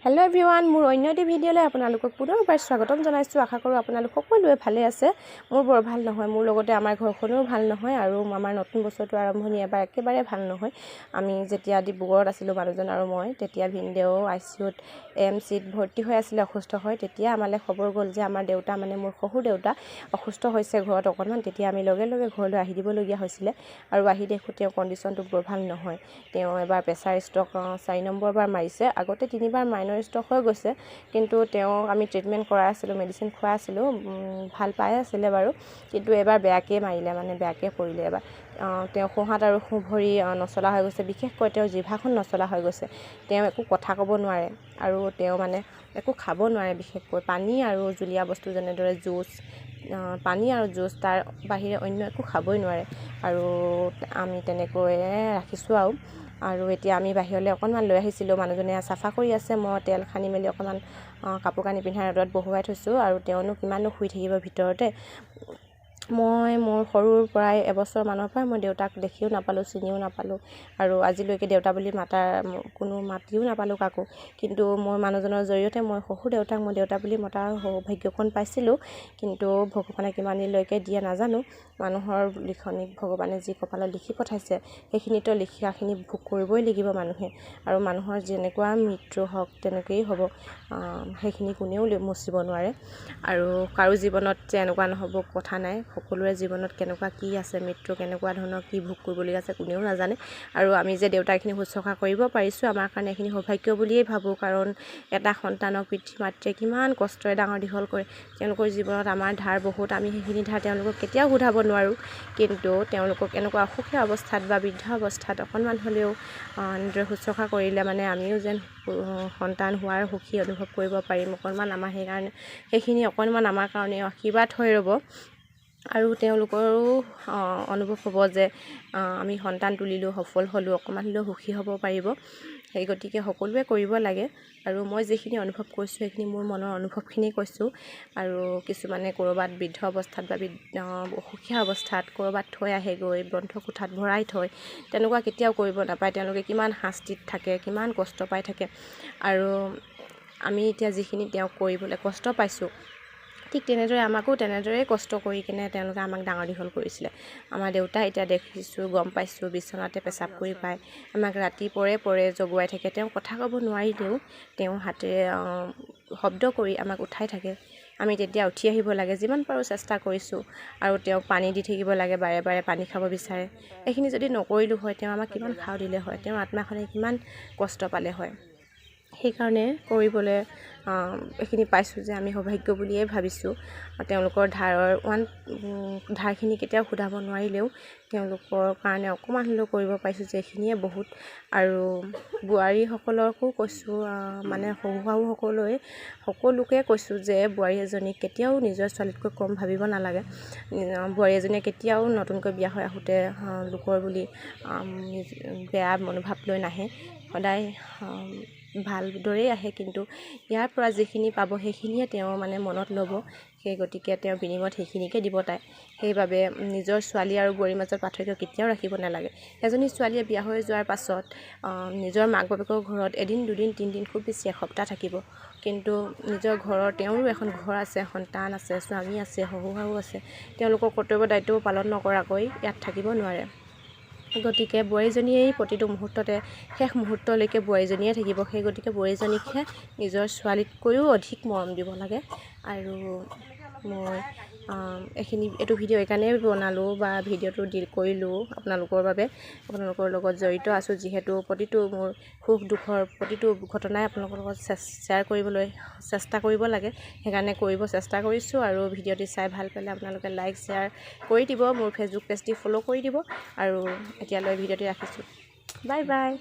Hello everyone मोर अन्य eighty भिडिओले आपनालोকক पुनरबार स्वागतम जनाइछु। आशा करूँ आपनालोक सकलोৱে भाले আছে। मोर बर ভাল নহয়, मोर লগতে আমাৰ ঘৰখনো ভাল নহয় আৰু আমাৰ নতুন বছৰটো আৰম্ভণি এবাৰ একেবাৰে ভাল নহয়। আমি যেতিয়া ডিব্ৰুগড়ত আছিলো মানুহজন আৰু মই, তেতিয়া ভিনদেউ আইচিউত এমচিত ভৰ্তি হৈ আছিল অসুস্থ হয়। তেতিয়া আমালে খবৰ গ'ল যে আমাৰ দেউতা মানে মোৰ শহুৰ দেউতা অসুস্থ হৈছে ঘৰত অকণমান। তেতিয়া আমি লগে লগে ঘৰলৈ আহি দিবলগীয়া হৈছিলে আৰু আহি দেখো তেওঁ কণ্ডিশ্যনটো বৰ ভাল নহয়। তেওঁ এবাৰ প্ৰেছাৰ ষ্ট্ৰক 4 নম্বৰ বাৰ মাৰিছে। আগতে 3বাৰ মাইনৰ ষ্টক হৈ গৈছে, কিন্তু তেওঁ আমি ট্ৰিটমেন্ট কৰাই আছিলো, মেডিচিন খুৱাই আছিলো, ভাল পাই আছিলে বাৰু। কিন্তু এবাৰ বেয়াকে মাৰিলে, মানে বেয়াকে পৰিলে এবাৰ। তেওঁ সোঁহাত আৰু সোঁ ভৰি নচলা হৈ গৈছে, বিশেষকৈ তেওঁৰ জিভাখন নচলা হৈ গৈছে। তেওঁ একো কথা ক'ব নোৱাৰে আৰু তেওঁ মানে একো খাব নোৱাৰে, বিশেষকৈ পানী আৰু জুলীয়া বস্তু যেনেদৰে জুচ, পানী আৰু জুচ, তাৰ বাহিৰে অন্য একো খাবই নোৱাৰে। আৰু আমি তেনেকৈয়ে ৰাখিছোঁ আৰু এতিয়া আমি বাহিৰলৈ অকণমান লৈ আহিছিলোঁ। মানুহজনে চাফা কৰি আছে, মই তেল সানি মেলি অকণমান কাপোৰ কানি পিন্ধাই ৰ'দত বহুৱাই থৈছোঁ। আৰু তেওঁনো কিমাননো শুই থাকিব ভিতৰতে। মই মোৰ সৰুৰ পৰাই এবছৰ মানৰ পৰাই মই দেউতাক দেখিও নাপালোঁ, চিনিও নাপালোঁ আৰু আজিলৈকে দেউতা বুলি কোনো মাতিও নাপালোঁ কাকো। কিন্তু মোৰ মানুহজনৰ জৰিয়তে মই শহুৰ দেউতাক মই দেউতা বুলি মতাৰ সৌভাগ্যকণ পাইছিলোঁ। কিন্তু ভগৱানে কিমান দিনলৈকে দিয়ে নাজানো। মানুহৰ লিখনিত ভগৱানে যি কপালত লিখি পঠাইছে সেইখিনিতো লিখাখিনি ভোগ কৰিবই লাগিব মানুহে। আৰু মানুহৰ যেনেকুৱা মৃত্যু হওক তেনেকৈয়ে হ'ব, সেইখিনি কোনেও মুচিব নোৱাৰে। আৰু কাৰো জীৱনত যে এনেকুৱা নহ'ব কথা নাই। সকলোৰে জীৱনত কেনেকুৱা কি আছে, মৃত্যু কেনেকুৱা ধৰণৰ কি ভোগ কৰিবলগীয়া আছে কোনেও নাজানে। আৰু আমি যে দেউতাখিনি শুশ্ৰূষা কৰিব পাৰিছোঁ, আমাৰ কাৰণে এইখিনি সৌভাগ্য বুলিয়েই ভাবোঁ। কাৰণ এটা সন্তানক পিতৃ মাতৃয়ে কিমান কষ্টৰে ডাঙৰ দীঘল কৰে। তেওঁলোকৰ জীৱনত আমাৰ ধাৰ বহুত, আমি সেইখিনি ধাৰ তেওঁলোকক কেতিয়াও ঘূৰাব নোৱাৰোঁ। কিন্তু তেওঁলোকক এনেকুৱা অসুখীয়া অৱস্থাত বা বৃদ্ধ অৱস্থাত অকণমান হ'লেও এনেদৰে শুশ্ৰূষা কৰিলে মানে আমিও যেন সন্তান হোৱাৰ সুখী অনুভৱ কৰিব পাৰিম। অকণমান আমাৰ সেইখিনি অকণমান আমাৰ কাৰণে আশীৰ্বাদ হৈ ৰ'ব। আৰু তেওঁলোকৰো অনুভৱ হ'ব যে আমি সন্তান তুলিলোঁ, সফল হ'লোঁ, অকণমান হ'লেও সুখী হ'ব পাৰিব। সেই গতিকে সকলোৱে কৰিব লাগে। আৰু মই যিখিনি অনুভৱ কৰিছোঁ সেইখিনি মোৰ মনৰ অনুভৱখিনি কৈছোঁ। আৰু কিছুমানে ক'ৰবাত বৃদ্ধ অৱস্থাত বা অসুখীয়া অৱস্থাত ক'ৰবাত থৈ আহেগৈ, বন্ধ কোঠাত ভৰাই থয়। তেনেকুৱা কেতিয়াও কৰিব নাপায়। তেওঁলোকে কিমান শাস্তিত থাকে, কিমান কষ্ট পাই থাকে। আৰু আমি এতিয়া যিখিনি তেওঁক কৰিবলৈ কষ্ট পাইছোঁ, ঠিক তেনেদৰে আমাকো তেনেদৰেই কষ্ট কৰি কেনে তেওঁলোকে আমাক ডাঙৰ দীঘল কৰিছিলে। আমাৰ দেউতা এতিয়া দেখিছোঁ, গম পাইছোঁ, বিচনাতে পেচাব কৰি পায়। আমাক ৰাতি পৰে জগোৱাই থাকে। তেওঁ কথা ক'ব নোৱাৰিলেও তেওঁ হাতেৰে শব্দ কৰি আমাক উঠাই থাকে। আমি তেতিয়া উঠি আহিব লাগে, যিমান পাৰোঁ চেষ্টা কৰিছোঁ। আৰু তেওঁক পানী দি থাকিব লাগে, বাৰে বাৰে পানী খাব বিচাৰে। এইখিনি যদি নকৰিলোঁ হয়, তেওঁ আমাক কিমান খাও দিলে হয়, তেওঁৰ আত্মাখনে কিমান কষ্ট পালে হয়। সেইকাৰণে কৰিবলৈ এইখিনি পাইছোঁ যে আমি সৌভাগ্য বুলিয়েই ভাবিছোঁ। তেওঁলোকৰ ধাৰখিনি কেতিয়াও সোধাব নোৱাৰিলেও তেওঁলোকৰ কাৰণে অকণমান হ'লেও কৰিব পাৰিছোঁ যে এইখিনিয়ে বহুত। আৰু বোৱাৰীসকলকো কৈছোঁ, মানে শহু সকলোকে কৈছোঁ যে বোৱাৰী এজনীক কেতিয়াও নিজৰ ছোৱালীতকৈ কম ভাবিব নালাগে। বোৱাৰী এজনীয়ে কেতিয়াও নতুনকৈ বিয়া হৈ আহোঁতে লোকৰ বুলি বেয়া মনোভাৱ লৈ নাহে, সদায় ভালদৰেই আহে। কিন্তু ইয়াৰ পৰা যিখিনি পাব সেইখিনিয়ে তেওঁ মানে মনত ল'ব। সেই গতিকে তেওঁ বিনিময়ত সেইখিনিকে দিব তাই। সেইবাবে নিজৰ ছোৱালী আৰু বোৱাৰীৰ মাজত পাৰ্থক্য কেতিয়াও ৰাখিব নালাগে। এজনী ছোৱালীয়ে বিয়া হৈ যোৱাৰ পাছত নিজৰ মাক বাপেকৰ ঘৰত এদিন, দুদিন, 3 দিন, খুব বেছি এসপ্তাহ থাকিব। কিন্তু নিজৰ ঘৰৰ তেওঁৰো এখন ঘৰ আছে, সন্তান আছে, স্বামী আছে, শহু শাহু আছে। তেওঁলোকৰ কৰ্তব্য দায়িত্বও পালন নকৰাকৈ ইয়াত থাকিব নোৱাৰে। গতিকে বোৱাৰীজনীয়েই প্ৰতিটো মুহূৰ্ততে শেষ মুহূৰ্তলৈকে বোৱাৰীজনীয়ে থাকিব। সেই গতিকে বোৱাৰীজনীকহে নিজৰ ছোৱালীতকৈও অধিক মৰম দিব লাগে। আৰু মই এইটো ভিডিঅ' এইকাৰণেই বনালোঁ বা ভিডিঅ'টো কৰিলোঁ আপোনালোকৰ বাবে। আপোনালোকৰ লগত জড়িত আছোঁ যিহেতু, প্ৰতিটো মোৰ সুখ দুখৰ প্ৰতিটো ঘটনাই আপোনালোকৰ লগত শ্বেয়াৰ কৰিবলৈ চেষ্টা কৰিব লাগে। সেইকাৰণে কৰিব চেষ্টা কৰিছোঁ। আৰু ভিডিঅ'টি চাই ভাল পালে আপোনালোকে লাইক শ্বেয়াৰ কৰি দিব, মোৰ ফেচবুক পেজটি ফ'ল' কৰি দিব। আৰু এতিয়ালৈ ভিডিঅ'টি ৰাখিছোঁ। Bye bye.